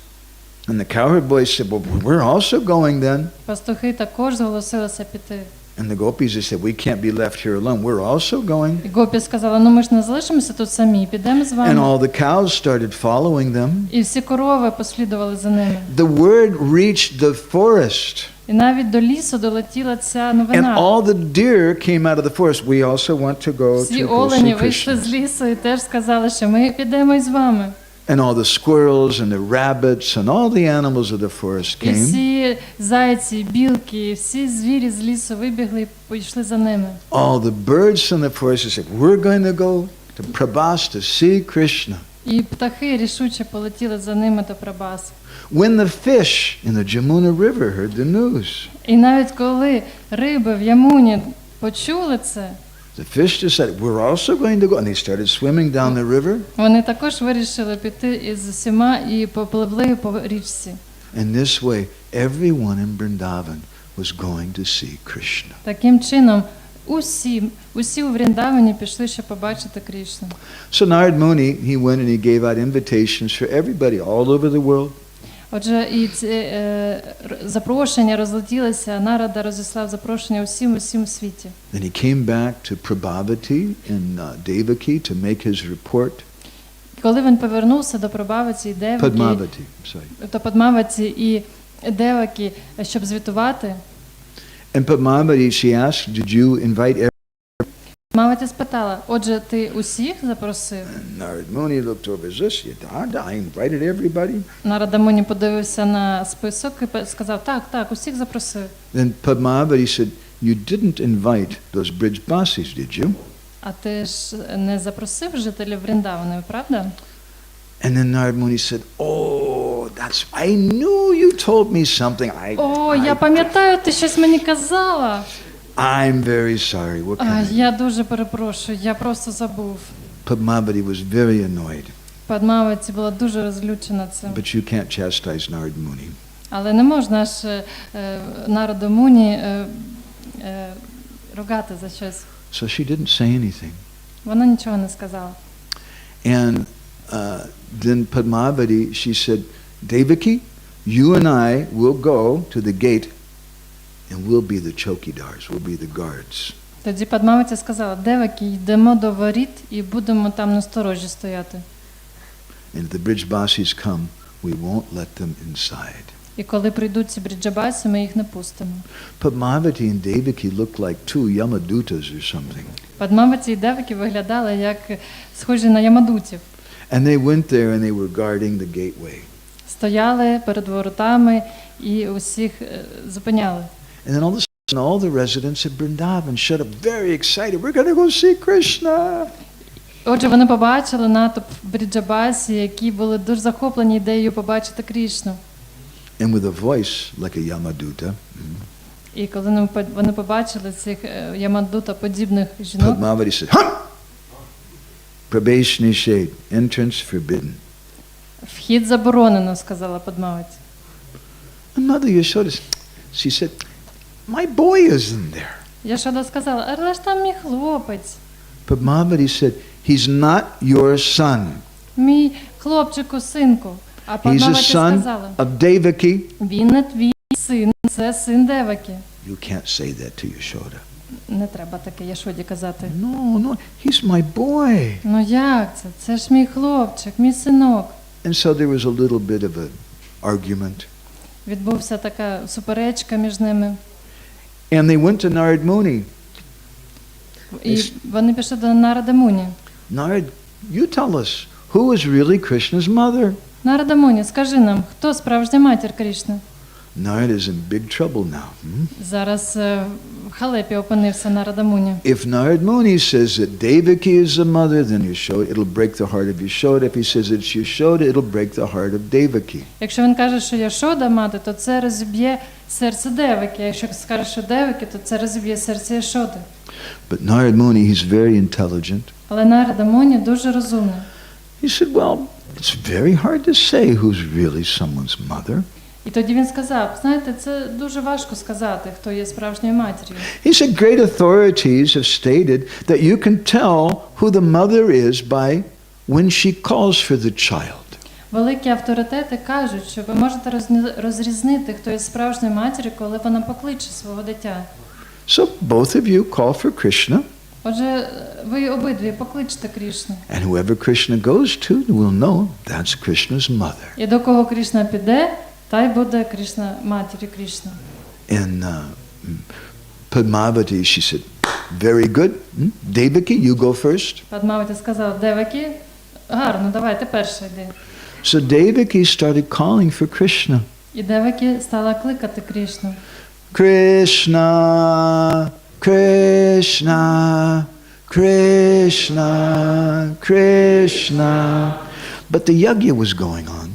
And the cowherd boys said, well, we're also going then. Пастухи також зголосилися піти. And the gopis, they said, we can't be left here alone. We're also going. І гопі сказали, ми ж не залишимося тут самі, підемо з And вами. all the cows started following them. І всі корови послідували за ними. The word reached the forest. І навіть до лісу долетіла ця And новина. all the deer came out of the forest. We also want to go Всі to go олені see вийшли Krishna. з лісу і теж сказали, що ми підемо із вами. And all the squirrels and the rabbits and all the animals of the forest І came. всі зайці, білки, всі звірі з лісу вибігли і пішли за ними. All the birds from the forest said, we're going to go to Prabhas to see Krishna. І птахи рішуче полетіли за ними до Прабаси. When the fish in the Jamuna River heard the news, І навіть коли риби в Ямуні почули це, the fish decided, we're also going to go. And they started swimming down the river. вони також вирішили піти із усіма і попливли по річці. And this way, everyone in Vrindavan was going to see Krishna. Таким чином, усі у Вріндавані пішли, щоб побачити Крішну. So Narad Muni, he went and he gave out invitations for everybody all over the world. Отже, і ці запрошення розлетілися, Нарада розіслав запрошення усім у світі. Then he came back to Prabhavati in Devaki to make his report. Коли він повернувся до Прабхаваті і Деваки, Padmavati, sorry. до Падмаваті і Деваки, щоб звітувати, And Padmavati, she asked, did you invite everyone? Маваті спитала, отже, ти усіх запросив? And Narad Muni looked over his list. I invited everybody. Нарада Муні подивився на список і сказав, так, усіх запросив. Then Padmavati said, you didn't invite those Brijbasis, did you? А ти ж не запросив жителів Вріндавани, правда? And then Narad Muni said, oh, I knew you told me something. О, я пам'ятаю, ти щось мені казала. I'm very sorry. What can I do? Я дуже перепрошую, я просто забув. Padmavati was very annoyed. Падмаваті була дуже розлючена цим. But you can't chastise Narad Muni. Але не можна ж Нараду Муні ругати за щось. So she didn't say anything. Вона нічого не сказала. And then Padmavati, she said, Devaki, you and I will go to the gate and we'll be the chowkidars, we'll be the guards. Тоді Падмаваті сказала, Деваки, йдемо до воріт і будемо там на сторожі стояти. And if the Brijbasis come, we won't let them inside. І коли прийдуть ці бриджабаси, ми їх не пустимо. Padmavati and Devaki looked like two Yamadutas or something. Падмаваті і Деваки виглядали як схожі на ямадутів. And they went there and they were guarding the gateway. Стояли перед воротами і усіх зупиняли. And then all of a sudden, all the residents of Vrindavan showed up very excited. We're going to go see Krishna. Отже, вони побачили натовп в Бриджабасі, які були дуже захоплені ідеєю побачити Крішну. And with a voice like a Yamaduta, І коли вони побачили цих ямадута-подібних жінок, Padmavati said, "Hum! Prabeshni shade, entrance forbidden." Вхід заборонено, сказала Падмаваті. And Mother Yashoda, she said, my boy is in there. Яшода сказала, але ж там мій хлопець. Padmavati said, he's not your son. Мій хлопчику, синку. А He's a Падмаваті son сказала, of Devaki. він не твій син, це син Деваки. You can't say that to Yashoda. Не треба таке Яшоді казати. No, he's my boy. Ну як це? Це ж мій хлопчик, мій синок. And so there was a little bit of an argument. Відбувся така суперечка між ними. And they went to Narad Muni. І вони пішли до Нарада Муні. Narad, you tell us, who is really Krishna's mother? Нарада Муні, скажи нам, хто справжня матір Крішни? Narad is in big trouble now. Зараз в халепі опинився Нарада Муні. If Narad Muni says that Devaki is the mother, then Yashoda, it'll break the heart of Yashoda. If he says it's Yashoda, it'll break the heart of Devaki. Якщо він каже, що Яшода мати, то це розіб'є серце Деваки. А якщо скаже, що Деваки, то це розіб'є серце Яшоди. But Narad Muni, he's very intelligent. Але Нарада Муні дуже розумний. He said, well, it's very hard to say who's really someone's mother. І тоді він сказав, знаєте, це дуже важко сказати, хто є справжньою матір'ю. He said, great authorities have stated that you can tell who the mother is by when she calls for the child. Великі авторитети кажуть, що ви можете розрізнити, хто є справжньою матір'ю, коли вона покличе свого дитя. So both of you call for Krishna. Отже, ви обидві покличте Крішну. And whoever Krishna goes to will know that's Krishna's mother. І до кого Крішна піде, та й буде Крішна, матір'ю Крішна. And Padmavati, she said, very good. Devaki, you go first. Падмаваті сказав, Деваки, гарно, давай, ти перша йди. So Devaki started calling for Krishna. І Деваки стала кликати Крішну. Krishna, Krishna, Krishna, Krishna. But the yajna was going on.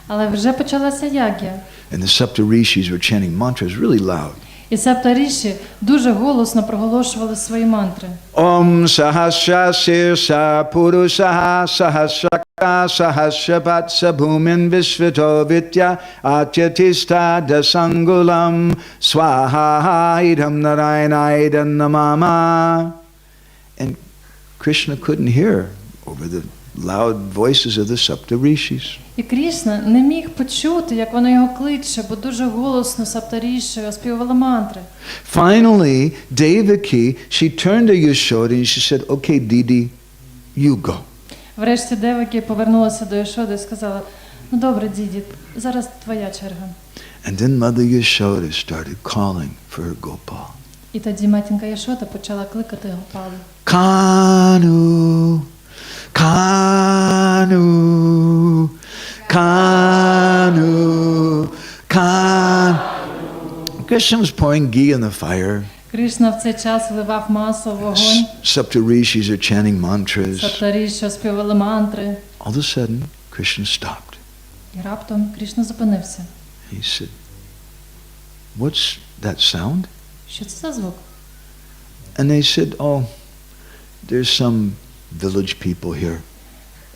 Але вже почалася яг'я. And the Saptarishis were chanting mantras really loud. І Саптаріші дуже голосно проголошували свої мантри. Om Sahasra Sirsa Purusaha Sahasraka Sahasravatsa Bhumin Visvito Vitya Atyatista Dasangulam Swaha Idam Narayana Idam Namama. And Krishna couldn't hear over the loud voices of the Saptarishis. І Крішна не міг почути, як вона його кличе, бо дуже голосно Саптаріші оспівувала мантри. Finally, Devaki, she turned to Yashoda and she said, okay, Didi, you go. Врешті Деваки повернулася до Яшоди і сказала, ну добре, діді, зараз твоя черга. And then Mother Yashoda started calling for her Gopal. І тоді матінка Яшода почала кликати Гопалу. Kanu, Kanu, Kanu, Kanu. Krishna was pouring ghee on the fire. Кришна в цей час вливав масло в вогонь. Saptarishis are chanting mantras. Саптаріші оспівали мантри. All of a sudden, Krishna stopped. І раптом Кришна зупинився. He said, what's that sound? Що це за звук? And they said, oh, there's some village people here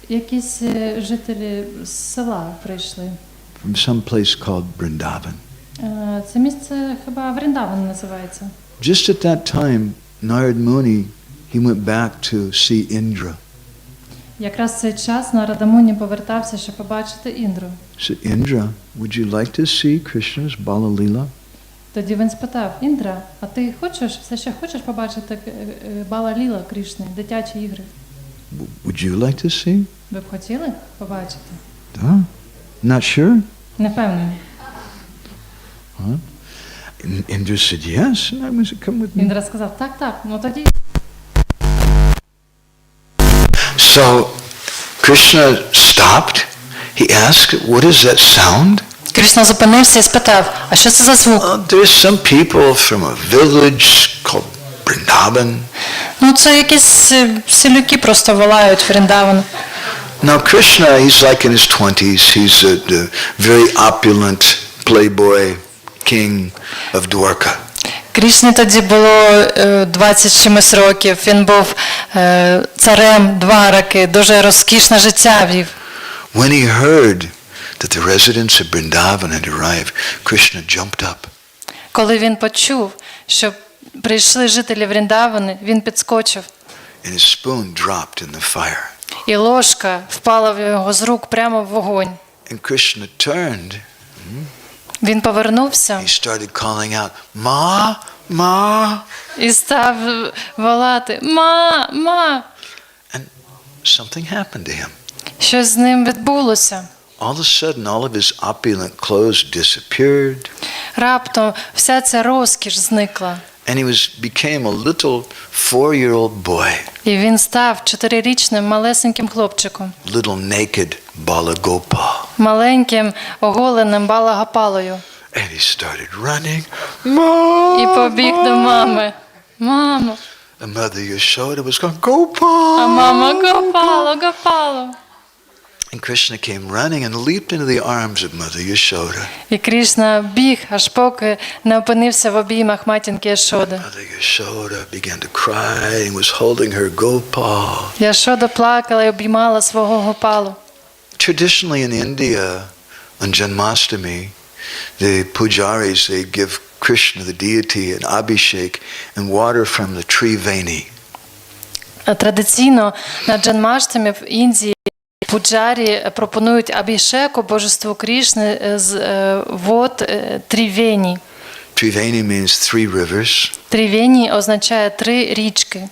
Якісь жителі з села прийшли. from some place called Vrindavan. Це місце хіба Вріндаван називається. Just at that time, Narad Muni, he went back to see Indra. Якраз в цей час Нарада Муні повертався, щоб побачити Індру. He said, Indra, would you like to see Krishna's Bala Leela? Тоді він спитав, Індра, а ти хочеш, все ще хочеш побачити Бала Ліла Крішни, дитячі ігри? Would you like to see? Ви б хотіли побачити? Huh? Not sure? Не впевнений. Huh? And Indra said, yes. And I said, come with me. Індра сказав, так, ну тоді. So Krishna stopped. He asked, what is that sound? Кришна зупинився і спитав, а що це за звук? There's some people from a village called Vrindavan. Ну, це якісь селюки просто волають Вріндаван. Now Krishna, he's like in his 20s. He's the very opulent playboy king of Dwarka. Крішні тоді було 20 чимось років. Він був царем Двараки, дуже розкішне життя вів. When he heard that the residents of Vrindavan had arrived, Krishna jumped up. Коли він почув, що прийшли жителі Вріндавани, він підскочив. And his spoon dropped in the fire. І ложка впала в його з рук прямо в вогонь. And Krishna turned. Він повернувся. He started calling out, "Ma, Ma." І став волати: "Ма, ма!" And something happened to him. Щось з ним відбулося. All of a sudden, all of his opulent clothes disappeared. Раптом вся ця розкіш зникла. And he became a little 4-year-old boy. І він став 4-річним малесеньким хлопчиком. Little naked Bala Gopal. Маленьким оголеним Балагапалою. And he started running. Mom! І побіг до мами. Мамо. The mother Yashoda was going, Gopal! А мама: Гопало, Гопало. And Krishna came running and leaped into the arms of Mother Yashoda. І Крішна біг, аж поки не опинився в обіймах матінки Яшоди. Mother Yashoda began to cry and was holding her Gopal. Яшода плакала і обіймала свого Гопалу. Traditionally in India, on Janmashtami, the pujaris, they give Krishna, the deity, an abhishek and water from the tree Veni. Традиційно на Джанмаштамі в Індії пуджарі пропонують абішеку божеству Крішни з вод Трівені. Triveni means 3 rivers. Трівені означає 3 річки.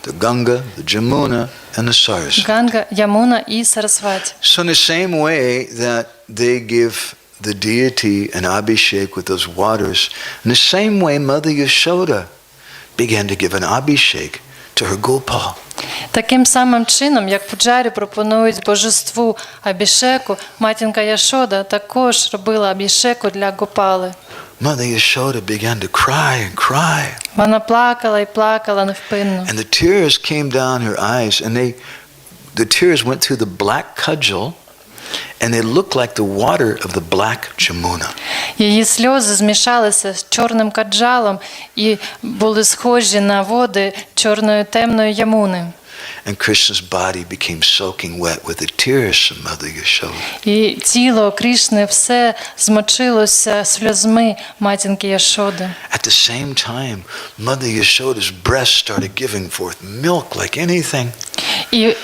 The Ganga, the Jamuna, and the Saraswati. Ганга, Ямуна і Сарасваті. So in the same way that they give the deity an abhishek with those waters, in the same way Mother Yashoda began to give an abhishek to her Gopal. Таким самим чином, як пуджарі пропонують божеству абішеку, матінка Яшода також робила абішеку для Гопали. Mother Yashoda began to cry and cry. Вона плакала і плакала невпинно. And the tears came down her eyes, and the tears went through the black cudgel, and they looked like the water of the black Jamuna. Її сльози змішалися з чорним каджалом і були схожі на води чорної темної Ямуни. And Krishna's body became soaking wet with the tears of Mother Yashoda. І тіло Крішни все змочилося сльозми матінки Яшоди. At the same time, Mother Yashoda's breast started giving forth milk like anything. І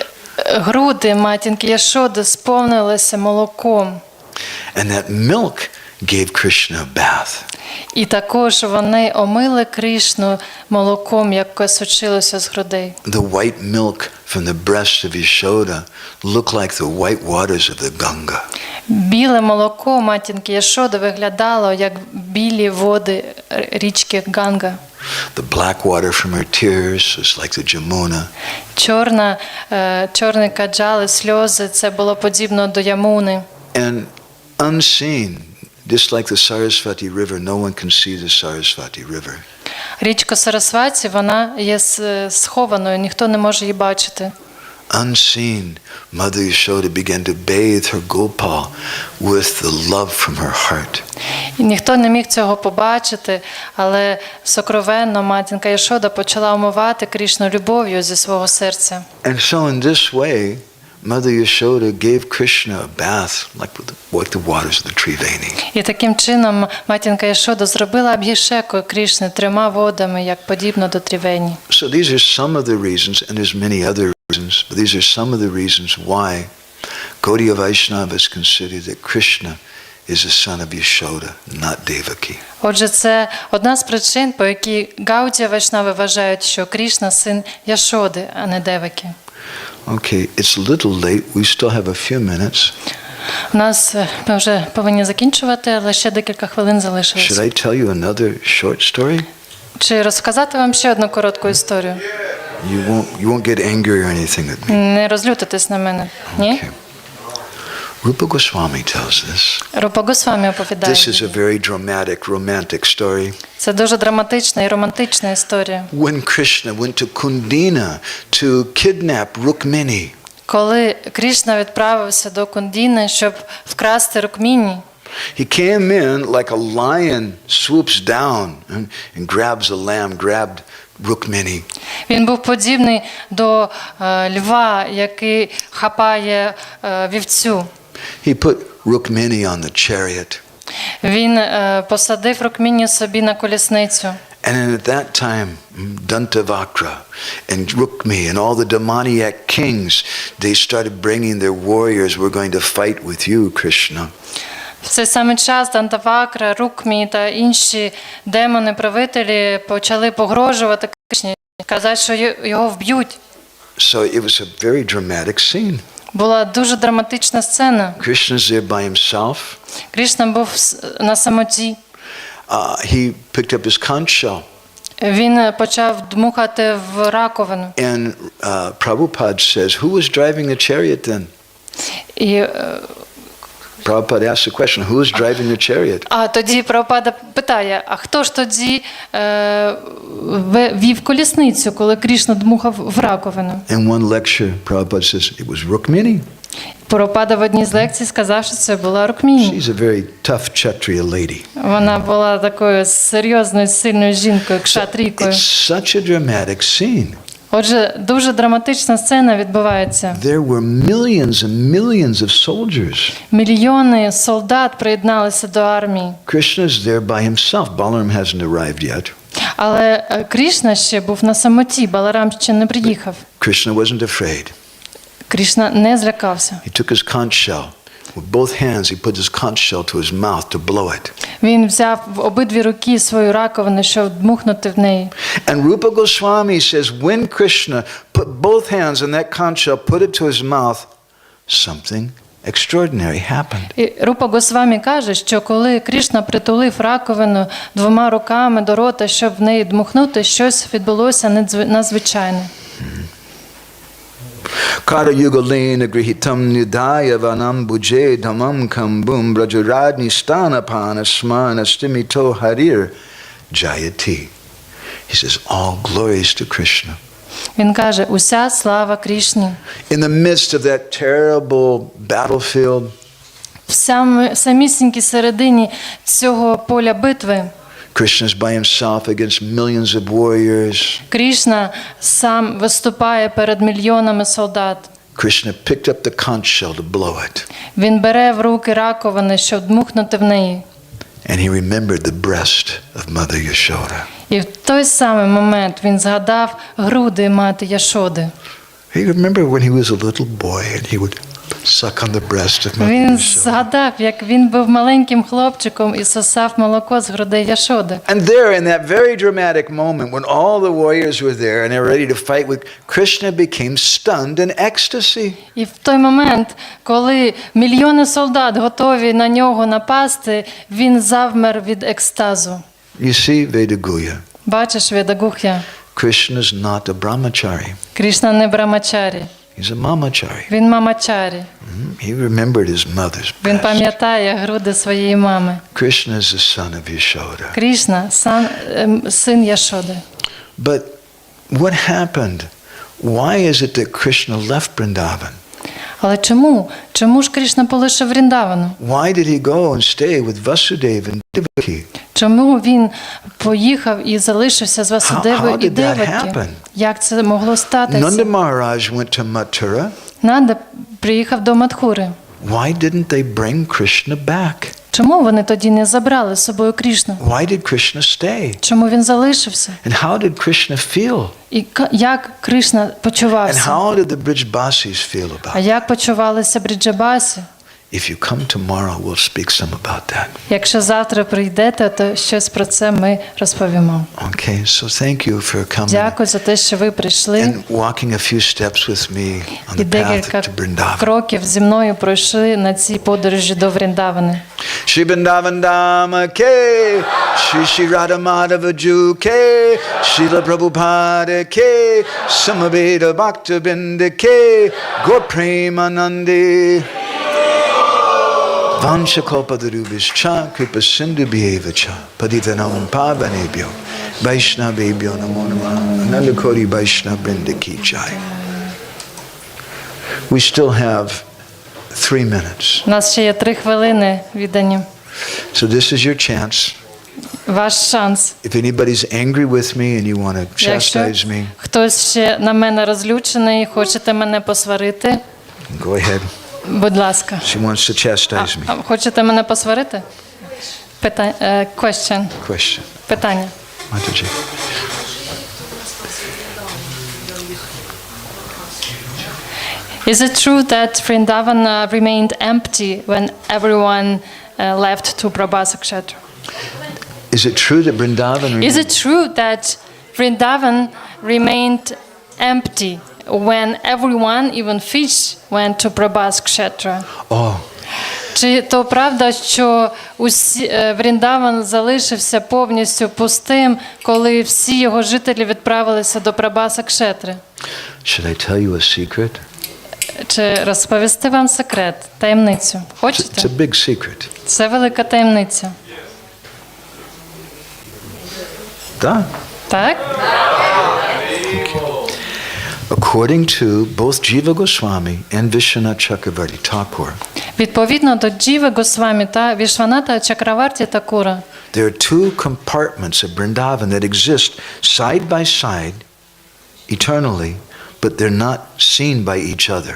груди матінки Яшоди сповнилися молоком. And that milk gave Krishna a bath. І також вони омили Кришну молоком, яке сочилося з грудей. The white milk from the breast of Yashoda looked like the white waters of the Ganga. Біле молоко матінки Яшоди виглядало як білі води річки Ганга. The black water from her tears was like the Jamuna. Чорний каджал і сльози – це було подібно до Ямуни. And unseen, just like the Saraswati River, no one can see the Saraswati River. Річка Сарасваті, вона є схованою, ніхто не може її бачити. Unseen, Mother Yashoda began to bathe her Gopal with the love from her heart. І ніхто не міг цього побачити, але сокровенно матінка Яшода почала омивати Кришну любов'ю зі свого серця. And so in this way, Mother Yashoda gave Krishna a bath like the waters of the Triveni. І таким чином матінка Яшода зробила абхішеку Кришни 3 водами, як подібно до Трівені. So these are some of the reasons, and there's many other reasons, but these are some of the reasons why Gaudiya Vaishnavas consider that Krishna is the son of Yashoda, not Devaki. Отже, це одна з причин, по якій Гаудія Вайшнави вважають, що Кришна – син Яшоди, а не Деваки. Okay, it's a little late. We still have a few minutes. Ми вже повинні закінчувати, але ще декілька хвилин Should залишилось. I tell you another short story? Чи розказати вам ще одну коротку історію? You won't get angry or anything with me. Не розлютитесь на мене. Ні? Okay. Rupa Goswami tells this. Рупа Госвамі оповідає. This is a very dramatic, romantic story. Це дуже драматична і романтична історія. When Krishna went to Kundina to kidnap Rukmini, Коли Кришна відправився до Кундіни, щоб вкрасти Рукміні, he came in like a lion swoops down and grabs a lamb, grabbed Rukmini. він був подібний до льва, який хапає вівцю. He put Rukmini on the chariot. Він посадив Рукміні собі на колісницю. And then at that time, Dantavakra and Rukmi and all the demoniac kings, they started bringing their warriors. We're going to fight with you, Krishna. В цей самий час Дантавакра, Рукмі та інші демони-правителі почали погрожувати Кришні, казати, що його вб'ють. So it was a very dramatic scene. Була дуже драматична сцена. Krishna's there by himself. Кришна був на самоті. He picked up his conch shell. Він почав дмухати в раковину. And Prabhupada says, who was driving the chariot then? І Prabhupada asked the question, who was driving the chariot? А тоді Прабхупада питає, а хто ж тоді вів колісницю, коли Крішна дмухав в раковину? In one lecture, Prabhupada says, it was Rukmini. Прабхупада в одній з лекцій сказав, що це була Рукміні. She's a very tough Kshatriya lady. Вона була такою серйозною, сильною жінкою, кшатрійкою. It's such a dramatic scene. Отже, дуже драматична сцена відбувається. There were millions and millions of soldiers. Мільйони солдат приєдналися до армії. Krishna's there by himself. Balaram hasn't arrived yet. Але Крішна ще був на самоті, Баларам ще не приїхав. Krishna wasn't afraid. Крішна не злякався. He took his conch shell. With both hands, he put his conch shell to his mouth to blow it. Він взяв в обидві руки свою раковину, щоб дмухнути в неї. And Rupa Goswami says, when Krishna put both hands in that conch shell, put it to his mouth, something extraordinary happened. І Рупа Госвамі каже, що коли Крішна притулив раковину двома руками до рота, щоб в неї дмухнути, щось відбулося надзвичайне. Kara yugalena grihitam nidaya vanam buje dhamam kambum brajaradni stanapana smana stimito harir jayati. He says, all glories to Krishna. Він каже, уся слава Крішні. In the midst of that terrible battlefield, В самісінькій середині цього поля битви Krishna's by himself against millions of warriors. Крішна сам виступає перед мільйонами солдат. Krishna picked up the conch shell to blow it. Він бере в руки раковини, щоб дмухнути в неї. And he remembered the breast of Mother Yashoda. І в той самий момент він згадав груди мати Яшоди. He remembered when he was a little boy and he would suck on the breast of Mother Він Yashoda. згадав, як він був маленьким хлопчиком і сосав молоко з грудей Яшоди. And there, in that very dramatic moment, when all the warriors were there and they were ready to fight with, Krishna became stunned in ecstasy. І в той момент, коли мільйони солдат готові на нього напасти, він завмер від екстазу. You see, Vedaguya, Бачиш, Ведагух'я, Krishna's not a brahmachari. Крішна не брамачарі, He's a mamachari. він мамачарі. He remembered his mother's Він breast. пам'ятає груди своєї мами. Krishna is the son of Yashoda. Крішна син Яшоди. But what happened? Why is it that Krishna left Vrindavan? Але чому ж Крішна полишив Вріндавану? Why did he go and stay with Vasudeva and Devaki? Чому він поїхав і залишився з Васудевою How і did that Деваки? happen? Як це могло статися? Nanda Maharaj went to Mathura. Нанда приїхав до Мадхури. Why didn't they bring Krishna back? Чому вони тоді не забрали з собою Крішну? Why did Krishna stay? Чому він залишився? And how did Krishna feel? І як Кришна And почувався? how did the Brijbasis feel about А it? як почувалися Бриджабасі? If you come tomorrow, we'll speak some about that. Якщо завтра прийдете, то щось про це ми розповімо. Okay, so thank you for coming Дякую за те, що ви прийшли and walking a few steps with me on і the path декілька to Vrindavan. кроків зі мною пройшли на цій подорожі до Вріндавани. Shri Vrindavan Dama Ke, Shri Shri Radha Madhava Ju Ke, Srila Prabhupada Ke, Samaveda Bhakta Binda Ke, Gaur Premanandi. Vanshakalpadarubhischa kripa sindhu bhyevacha patitanam pavanebhyo Vaishnavebhyo namo namah Anandakoti Vaishnav Brinda ki jai. We still have 3 minutes. У нас ще є 3 хвилини віддані. So this is your chance. Ваш шанс. If anybody's angry with me and you want to Якщо chastise me, хтось ще на мене розлючений, хочете мене посварити, go ahead. Будь ласка. She wants to chastise me. Хочете мене посварити? Question. Question. Питання. Mataji. Is it true that Vrindavan remained empty when everyone left to Prabhasa Kshetra? Is it true that Vrindavan Is it true that Vrindavan remained empty when everyone, even fish, went to Prabhasa Kshetra? Oh, Чи то правда, що Вріндаван залишився повністю пустим, коли всі його жителі відправилися до Прабхаса Кшетри? should I tell you a secret? Чи розповісти вам секрет, таємницю? Хочете? It's a big secret. Це велика таємниця. Da. Так? Thank you. According to both Jiva Goswami and Vishwanath Chakravarti Thakur, Відповідно до Джіви Госвамі та Вішваната Чакраварті Такура, there are two compartments of Vrindavan that exist side by side eternally, but they're not seen by each other.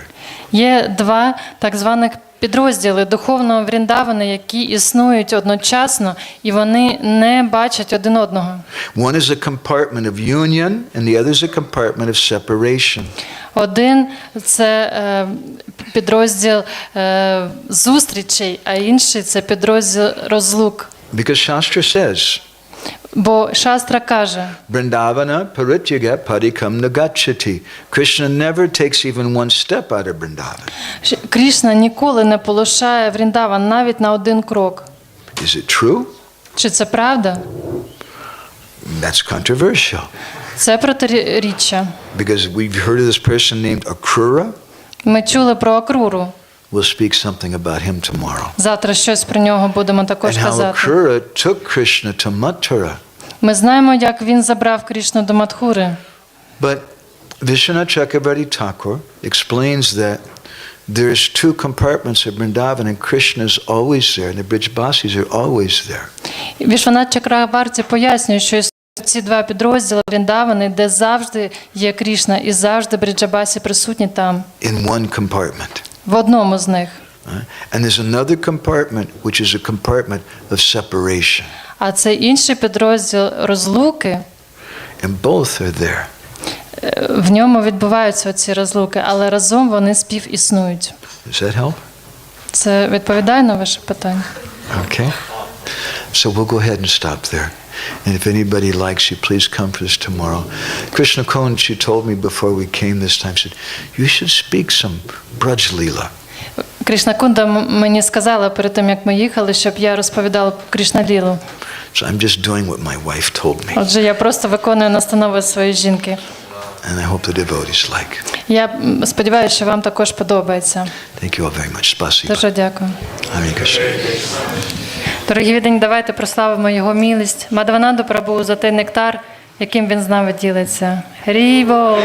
є два так званих підрозділи духовного Вріндавана, які існують одночасно, і вони не бачать один одного. One is a compartment of union, and the other is a compartment of separation. Один – це підрозділ зустрічей, а інший – це підрозділ розлук. Because Shastra says, Бо Шастра каже, Vrindavana parityaga padikam nagachati. Krishna never takes even one step out of Vrindavan. Крішна ніколи не полишає Вріндаван навіть на один крок. Is it true? Чи це правда? That's controversial. Це протиріччя. Because we've heard of this person named Akrura. Ми чули про Акруру. We'll speak something about him tomorrow. Завтра щось про нього будемо також And how казати. Akrura took Krishna to Mathura. Ми знаємо, як він забрав Крішну до Мадхури. But Vishwanath Chakravarti Thakur explains that there's two compartments of Vrindavan and Krishna is always there and the Brijbasis are always there. Вішванат Чакраварті пояснює, що існують ці два підрозділи Вріндавани, де завжди є Крішна і завжди Бриджабасі присутні там. In one compartment. В одному з них. And there's another compartment which is a compartment of separation. А це інший підрозділ розлуки. And both are there. В ньому відбуваються ці розлуки, але разом вони співіснують. Does that help? Це відповідає на ваше питання? Okay. So we'll go ahead and stop there. And if anybody likes you, please come for this tomorrow. Krishna Kohn, she told me before we came this time, said, you should speak some Braj Leela. Крішна Кунда мені сказала перед тим, як ми їхали, щоб я розповідала Крішна Лілу. So I'm just doing what my wife told me. Отже, я просто виконую настанови своєї жінки. And I hope the devotees like. Я сподіваюся, що вам також подобається. Thank you all very much. Spasiba. Дуже дякую. Hare Krishna. Дорогі віддані, давайте прославимо Його милість. Мадгавананду Прабху за той нектар, яким він з нами ділиться. Харі Бол!